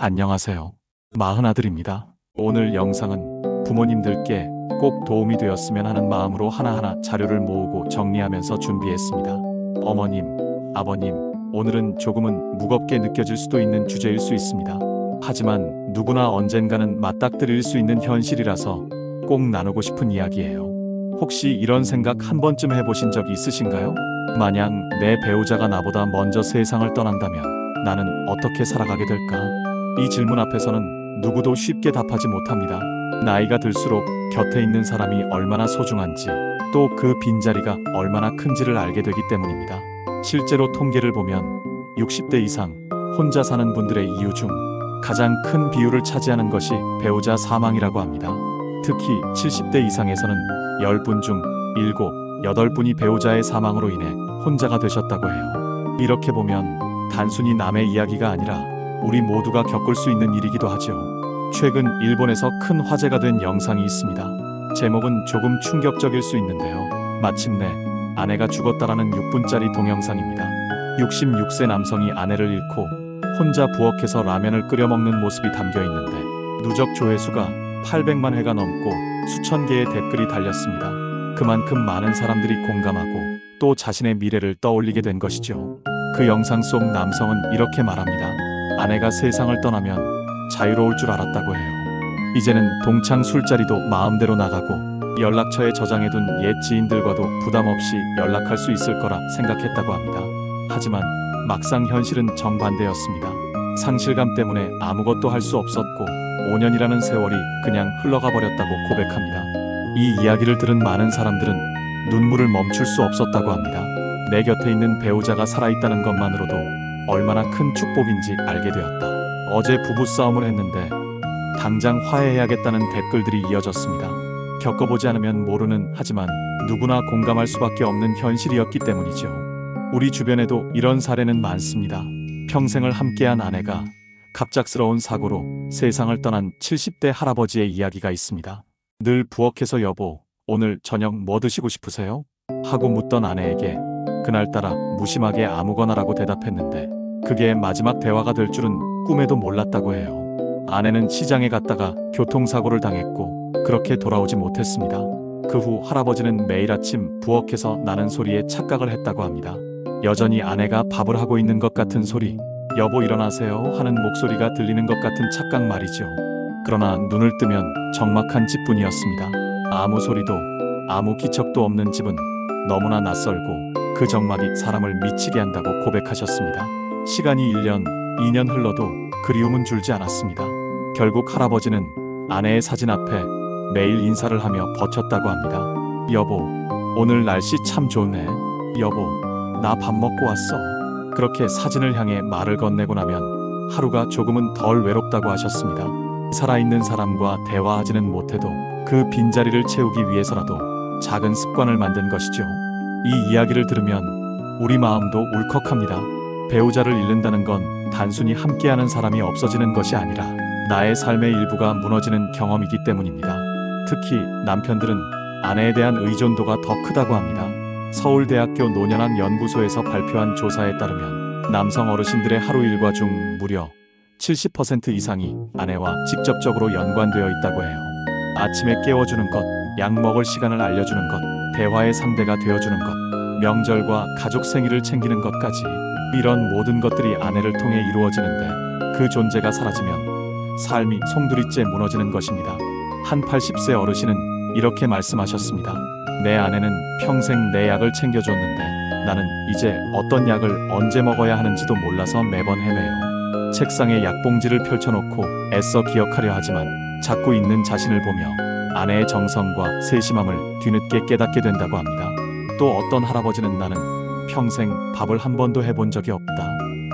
안녕하세요. 마흔아들입니다. 오늘 영상은 부모님들께 꼭 도움이 되었으면 하는 마음으로 하나하나 자료를 모으고 정리하면서 준비했습니다. 어머님, 아버님, 오늘은 조금은 무겁게 느껴질 수도 있는 주제일 수 있습니다. 하지만 누구나 언젠가는 맞닥뜨릴 수 있는 현실이라서 꼭 나누고 싶은 이야기예요. 혹시 이런 생각 한 번쯤 해보신 적이 있으신가요? 만약 내 배우자가 나보다 먼저 세상을 떠난다면 나는 어떻게 살아가게 될까? 이 질문 앞에서는 누구도 쉽게 답하지 못합니다. 나이가 들수록 곁에 있는 사람이 얼마나 소중한지, 또 그 빈자리가 얼마나 큰지를 알게 되기 때문입니다. 실제로 통계를 보면 60대 이상 혼자 사는 분들의 이유 중 가장 큰 비율을 차지하는 것이 배우자 사망이라고 합니다. 특히 70대 이상에서는 10분 중 7, 8분이 배우자의 사망으로 인해 혼자가 되셨다고 해요. 이렇게 보면 단순히 남의 이야기가 아니라 우리 모두가 겪을 수 있는 일이기도 하죠. 최근 일본에서 큰 화제가 된 영상이 있습니다. 제목은 조금 충격적일 수 있는데요. 마침내 아내가 죽었다라는 6분짜리 동영상입니다. 66세 남성이 아내를 잃고 혼자 부엌에서 라면을 끓여 먹는 모습이 담겨 있는데 누적 조회수가 800만 회가 넘고 수천 개의 댓글이 달렸습니다. 그만큼 많은 사람들이 공감하고 또 자신의 미래를 떠올리게 된 것이죠. 그 영상 속 남성은 이렇게 말합니다. 아내가 세상을 떠나면 자유로울 줄 알았다고 해요. 이제는 동창 술자리도 마음대로 나가고 연락처에 저장해둔 옛 지인들과도 부담 없이 연락할 수 있을 거라 생각했다고 합니다. 하지만 막상 현실은 정반대였습니다. 상실감 때문에 아무것도 할 수 없었고 5년이라는 세월이 그냥 흘러가 버렸다고 고백합니다. 이 이야기를 들은 많은 사람들은 눈물을 멈출 수 없었다고 합니다. 내 곁에 있는 배우자가 살아있다는 것만으로도 얼마나 큰 축복인지 알게 되었다. 어제 부부싸움을 했는데 당장 화해해야겠다는 댓글들이 이어졌습니다. 겪어보지 않으면 모르는, 하지만 누구나 공감할 수밖에 없는 현실이었기 때문이죠. 우리 주변에도 이런 사례는 많습니다. 평생을 함께한 아내가 갑작스러운 사고로 세상을 떠난 70대 할아버지의 이야기가 있습니다. 늘 부엌에서 여보, 오늘 저녁 뭐 드시고 싶으세요? 하고 묻던 아내에게 그날따라 무심하게 아무거나라고 대답했는데 그게 마지막 대화가 될 줄은 꿈에도 몰랐다고 해요. 아내는 시장에 갔다가 교통사고를 당했고 그렇게 돌아오지 못했습니다. 그 후 할아버지는 매일 아침 부엌에서 나는 소리에 착각을 했다고 합니다. 여전히 아내가 밥을 하고 있는 것 같은 소리, 여보 일어나세요 하는 목소리가 들리는 것 같은 착각 말이죠. 그러나 눈을 뜨면 적막한 집뿐이었습니다. 아무 소리도 아무 기척도 없는 집은 너무나 낯설고 그 적막이 사람을 미치게 한다고 고백하셨습니다. 시간이 1년, 2년 흘러도 그리움은 줄지 않았습니다. 결국 할아버지는 아내의 사진 앞에 매일 인사를 하며 버텼다고 합니다. 여보, 오늘 날씨 참 좋네. 여보, 나 밥 먹고 왔어. 그렇게 사진을 향해 말을 건네고 나면 하루가 조금은 덜 외롭다고 하셨습니다. 살아있는 사람과 대화하지는 못해도 그 빈자리를 채우기 위해서라도 작은 습관을 만든 것이죠. 이 이야기를 들으면 우리 마음도 울컥합니다. 배우자를 잃는다는 건 단순히 함께하는 사람이 없어지는 것이 아니라 나의 삶의 일부가 무너지는 경험이기 때문입니다. 특히 남편들은 아내에 대한 의존도가 더 크다고 합니다. 서울대학교 노년한 연구소에서 발표한 조사에 따르면 남성 어르신들의 하루 일과 중 무려 70% 이상이 아내와 직접적으로 연관되어 있다고 해요. 아침에 깨워주는 것, 약 먹을 시간을 알려주는 것, 대화의 상대가 되어주는 것, 명절과 가족 생일을 챙기는 것까지, 이런 모든 것들이 아내를 통해 이루어지는데 그 존재가 사라지면 삶이 송두리째 무너지는 것입니다. 한 80세 어르신은 이렇게 말씀하셨습니다. 내 아내는 평생 내 약을 챙겨줬는데 나는 이제 어떤 약을 언제 먹어야 하는지도 몰라서 매번 헤매요. 책상에 약봉지를 펼쳐놓고 애써 기억하려 하지만 자꾸 있는 자신을 보며 아내의 정성과 세심함을 뒤늦게 깨닫게 된다고 합니다. 또 어떤 할아버지는 나는 평생 밥을 한 번도 해본 적이 없다.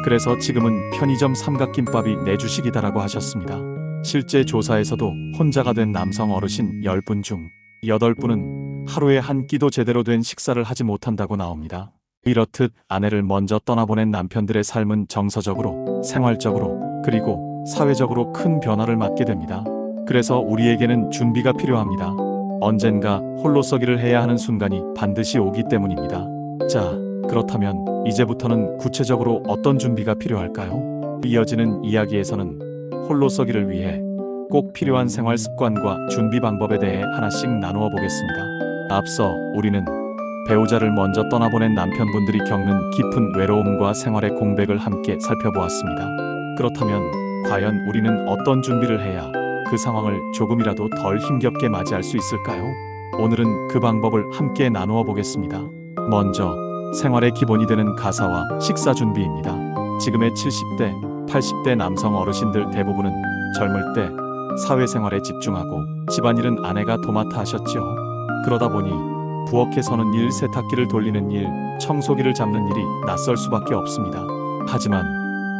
그래서 지금은 편의점 삼각김밥이 내 주식이다라고 하셨습니다. 실제 조사에서도 혼자가 된 남성 어르신 10분 중 8분은 하루에 한 끼도 제대로 된 식사를 하지 못한다고 나옵니다. 이렇듯 아내를 먼저 떠나보낸 남편들의 삶은 정서적으로, 생활적으로, 그리고 사회적으로 큰 변화를 맞게 됩니다. 그래서 우리에게는 준비가 필요합니다. 언젠가 홀로서기를 해야 하는 순간이 반드시 오기 때문입니다. 자, 그렇다면 이제부터는 구체적으로 어떤 준비가 필요할까요? 이어지는 이야기에서는 홀로 서기를 위해 꼭 필요한 생활 습관과 준비 방법에 대해 하나씩 나누어 보겠습니다. 앞서 우리는 배우자를 먼저 떠나보낸 남편분들이 겪는 깊은 외로움과 생활의 공백을 함께 살펴보았습니다. 그렇다면 과연 우리는 어떤 준비를 해야 그 상황을 조금이라도 덜 힘겹게 맞이할 수 있을까요? 오늘은 그 방법을 함께 나누어 보겠습니다. 먼저 생활의 기본이 되는 가사와 식사 준비입니다. 지금의 70대, 80대 남성 어르신들 대부분은 젊을 때 사회생활에 집중하고 집안일은 아내가 도맡아 하셨죠. 그러다 보니 부엌에 서는 일, 세탁기를 돌리는 일, 청소기를 잡는 일이 낯설 수밖에 없습니다. 하지만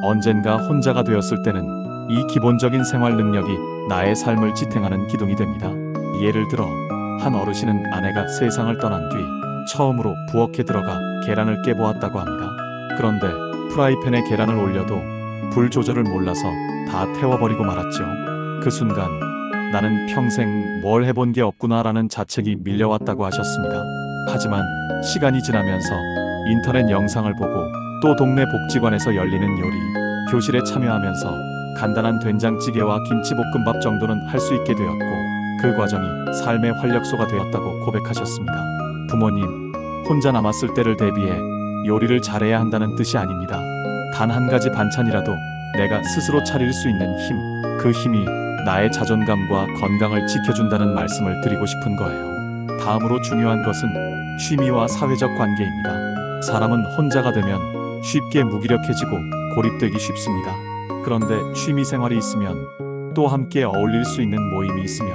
언젠가 혼자가 되었을 때는 이 기본적인 생활 능력이 나의 삶을 지탱하는 기둥이 됩니다. 예를 들어 한 어르신은 아내가 세상을 떠난 뒤 처음으로 부엌에 들어가 계란을 깨보았다고 합니다. 그런데 프라이팬에 계란을 올려도 불 조절을 몰라서 다 태워버리고 말았죠. 그 순간 나는 평생 뭘 해본 게 없구나라는 자책이 밀려왔다고 하셨습니다. 하지만 시간이 지나면서 인터넷 영상을 보고 또 동네 복지관에서 열리는 요리 교실에 참여하면서 간단한 된장찌개와 김치볶음밥 정도는 할 수 있게 되었고 그 과정이 삶의 활력소가 되었다고 고백하셨습니다. 부모님, 혼자 남았을 때를 대비해 요리를 잘해야 한다는 뜻이 아닙니다. 단 한 가지 반찬이라도 내가 스스로 차릴 수 있는 힘, 그 힘이 나의 자존감과 건강을 지켜준다는 말씀을 드리고 싶은 거예요. 다음으로 중요한 것은 취미와 사회적 관계입니다. 사람은 혼자가 되면 쉽게 무기력해지고 고립되기 쉽습니다. 그런데 취미 생활이 있으면 또 함께 어울릴 수 있는 모임이 있으면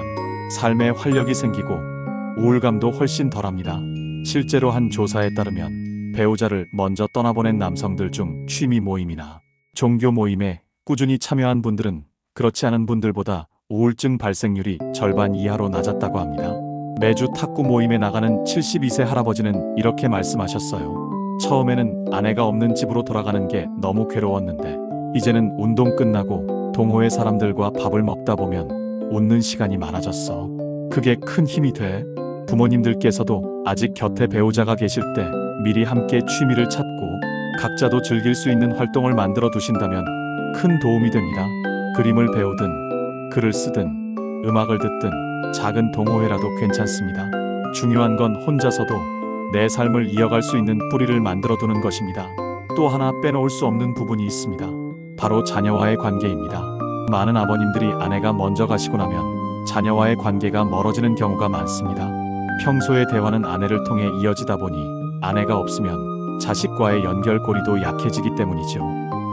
삶에 활력이 생기고 우울감도 훨씬 덜합니다. 실제로 한 조사에 따르면 배우자를 먼저 떠나보낸 남성들 중 취미 모임이나 종교 모임에 꾸준히 참여한 분들은 그렇지 않은 분들보다 우울증 발생률이 절반 이하로 낮았다고 합니다. 매주 탁구 모임에 나가는 72세 할아버지는 이렇게 말씀하셨어요. 처음에는 아내가 없는 집으로 돌아가는 게 너무 괴로웠는데 이제는 운동 끝나고 동호회 사람들과 밥을 먹다 보면 웃는 시간이 많아졌어. 그게 큰 힘이 돼. 부모님들께서도 아직 곁에 배우자가 계실 때 미리 함께 취미를 찾고 각자도 즐길 수 있는 활동을 만들어 두신다면 큰 도움이 됩니다. 그림을 배우든 글을 쓰든 음악을 듣든 작은 동호회라도 괜찮습니다. 중요한 건 혼자서도 내 삶을 이어갈 수 있는 뿌리를 만들어 두는 것입니다. 또 하나 빼놓을 수 없는 부분이 있습니다. 바로 자녀와의 관계입니다. 많은 아버님들이 아내가 먼저 가시고 나면 자녀와의 관계가 멀어지는 경우가 많습니다. 평소의 대화는 아내를 통해 이어지다 보니 아내가 없으면 자식과의 연결고리도 약해지기 때문이죠.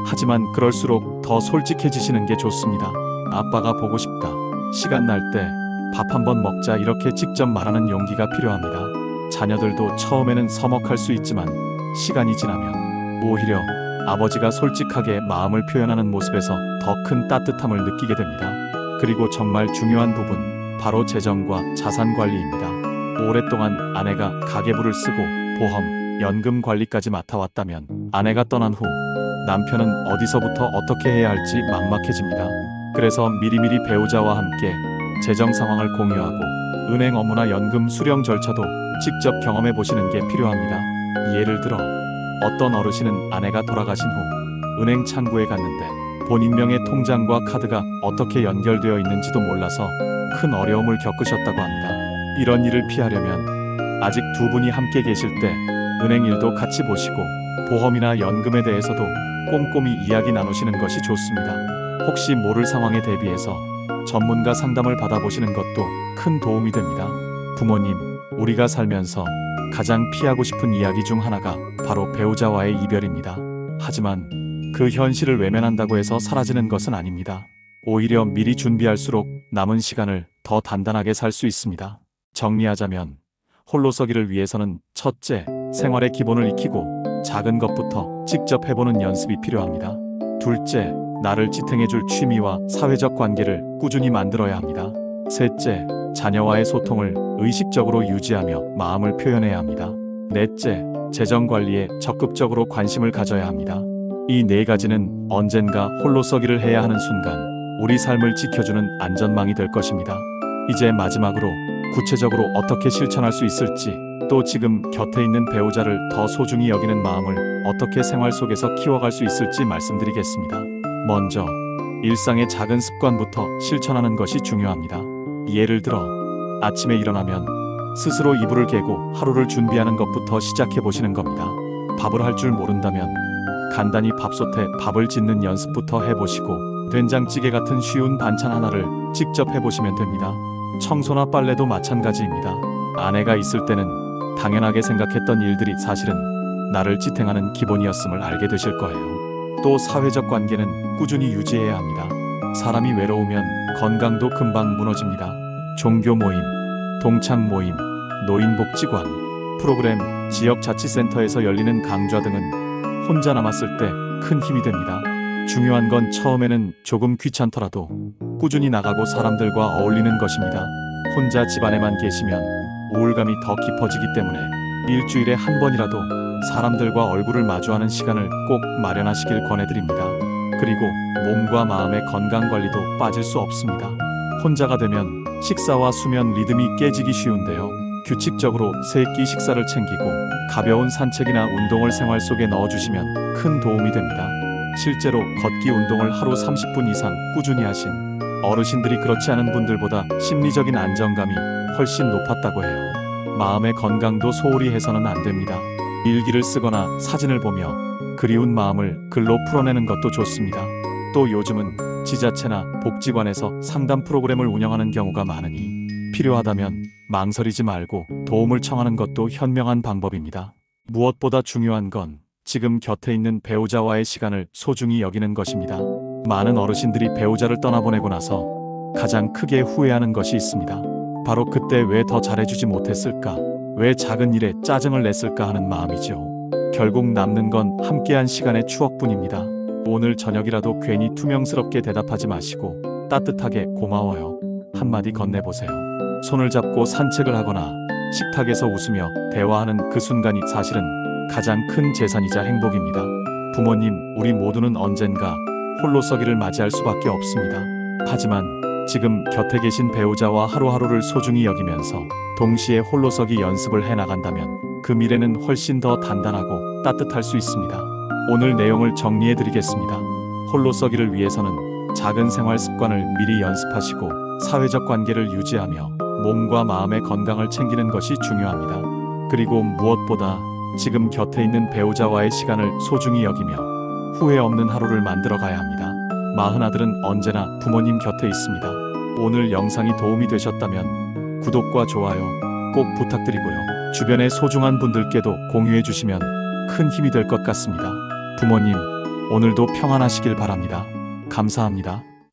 하지만 그럴수록 더 솔직해지시는 게 좋습니다. 아빠가 보고 싶다. 시간 날 때 밥 한번 먹자 이렇게 직접 말하는 용기가 필요합니다. 자녀들도 처음에는 서먹할 수 있지만 시간이 지나면 오히려 아버지가 솔직하게 마음을 표현하는 모습에서 더 큰 따뜻함을 느끼게 됩니다. 그리고 정말 중요한 부분, 바로 재정과 자산 관리입니다. 오랫동안 아내가 가계부를 쓰고 보험, 연금 관리까지 맡아왔다면 아내가 떠난 후 남편은 어디서부터 어떻게 해야 할지 막막해집니다. 그래서 미리미리 배우자와 함께 재정 상황을 공유하고 은행 업무나 연금 수령 절차도 직접 경험해 보시는 게 필요합니다. 예를 들어 어떤 어르신은 아내가 돌아가신 후 은행 창구에 갔는데 본인 명의 통장과 카드가 어떻게 연결되어 있는지도 몰라서 큰 어려움을 겪으셨다고 합니다. 이런 일을 피하려면 아직 두 분이 함께 계실 때 은행 일도 같이 보시고 보험이나 연금에 대해서도 꼼꼼히 이야기 나누시는 것이 좋습니다. 혹시 모를 상황에 대비해서 전문가 상담을 받아보시는 것도 큰 도움이 됩니다. 부모님, 우리가 살면서 가장 피하고 싶은 이야기 중 하나가 바로 배우자와의 이별입니다. 하지만 그 현실을 외면한다고 해서 사라지는 것은 아닙니다. 오히려 미리 준비할수록 남은 시간을 더 단단하게 살 수 있습니다. 정리하자면 홀로서기를 위해서는 첫째, 생활의 기본을 익히고 작은 것부터 직접 해보는 연습이 필요합니다. 둘째, 나를 지탱해줄 취미와 사회적 관계를 꾸준히 만들어야 합니다. 셋째, 자녀와의 소통을 의식적으로 유지하며 마음을 표현해야 합니다. 넷째, 재정 관리에 적극적으로 관심을 가져야 합니다. 이 네 가지는 언젠가 홀로서기를 해야 하는 순간 우리 삶을 지켜주는 안전망이 될 것입니다. 이제 마지막으로 구체적으로 어떻게 실천할 수 있을지, 또 지금 곁에 있는 배우자를 더 소중히 여기는 마음을 어떻게 생활 속에서 키워갈 수 있을지 말씀드리겠습니다. 먼저 일상의 작은 습관부터 실천하는 것이 중요합니다. 예를 들어 아침에 일어나면 스스로 이불을 개고 하루를 준비하는 것부터 시작해 보시는 겁니다. 밥을 할 줄 모른다면 간단히 밥솥에 밥을 짓는 연습부터 해보시고 된장찌개 같은 쉬운 반찬 하나를 직접 해보시면 됩니다. 청소나 빨래도 마찬가지입니다. 아내가 있을 때는 당연하게 생각했던 일들이 사실은 나를 지탱하는 기본이었음을 알게 되실 거예요. 또 사회적 관계는 꾸준히 유지해야 합니다. 사람이 외로우면 건강도 금방 무너집니다. 종교 모임, 동창 모임, 노인복지관, 프로그램, 지역자치센터에서 열리는 강좌 등은 혼자 남았을 때 큰 힘이 됩니다. 중요한 건 처음에는 조금 귀찮더라도 꾸준히 나가고 사람들과 어울리는 것입니다. 혼자 집안에만 계시면 우울감이 더 깊어지기 때문에 일주일에 한 번이라도 사람들과 얼굴을 마주하는 시간을 꼭 마련하시길 권해드립니다. 그리고 몸과 마음의 건강 관리도 빠질 수 없습니다. 혼자가 되면 식사와 수면 리듬이 깨지기 쉬운데요. 규칙적으로 3끼 식사를 챙기고 가벼운 산책이나 운동을 생활 속에 넣어주시면 큰 도움이 됩니다. 실제로 걷기 운동을 하루 30분 이상 꾸준히 하신 어르신들이 그렇지 않은 분들보다 심리적인 안정감이 훨씬 높았다고 해요. 마음의 건강도 소홀히 해서는 안 됩니다. 일기를 쓰거나 사진을 보며 그리운 마음을 글로 풀어내는 것도 좋습니다. 또 요즘은 지자체나 복지관에서 상담 프로그램을 운영하는 경우가 많으니 필요하다면 망설이지 말고 도움을 청하는 것도 현명한 방법입니다. 무엇보다 중요한 건 지금 곁에 있는 배우자와의 시간을 소중히 여기는 것입니다. 많은 어르신들이 배우자를 떠나보내고 나서 가장 크게 후회하는 것이 있습니다. 바로 그때 왜 더 잘해주지 못했을까? 왜 작은 일에 짜증을 냈을까 하는 마음이죠. 결국 남는 건 함께한 시간의 추억뿐입니다. 오늘 저녁이라도 괜히 투명스럽게 대답하지 마시고 따뜻하게 고마워요 한마디 건네보세요. 손을 잡고 산책을 하거나 식탁에서 웃으며 대화하는 그 순간이 사실은 가장 큰 재산이자 행복입니다. 부모님, 우리 모두는 언젠가 홀로서기를 맞이할 수밖에 없습니다. 하지만 지금 곁에 계신 배우자와 하루하루를 소중히 여기면서 동시에 홀로서기 연습을 해나간다면 그 미래는 훨씬 더 단단하고 따뜻할 수 있습니다. 오늘 내용을 정리해드리겠습니다. 홀로서기를 위해서는 작은 생활 습관을 미리 연습하시고 사회적 관계를 유지하며 몸과 마음의 건강을 챙기는 것이 중요합니다. 그리고 무엇보다 지금 곁에 있는 배우자와의 시간을 소중히 여기며 후회 없는 하루를 만들어 가야 합니다. 마흔아들은 언제나 부모님 곁에 있습니다. 오늘 영상이 도움이 되셨다면 구독과 좋아요 꼭 부탁드리고요. 주변의 소중한 분들께도 공유해 주시면 큰 힘이 될 것 같습니다. 부모님, 오늘도 평안하시길 바랍니다. 감사합니다.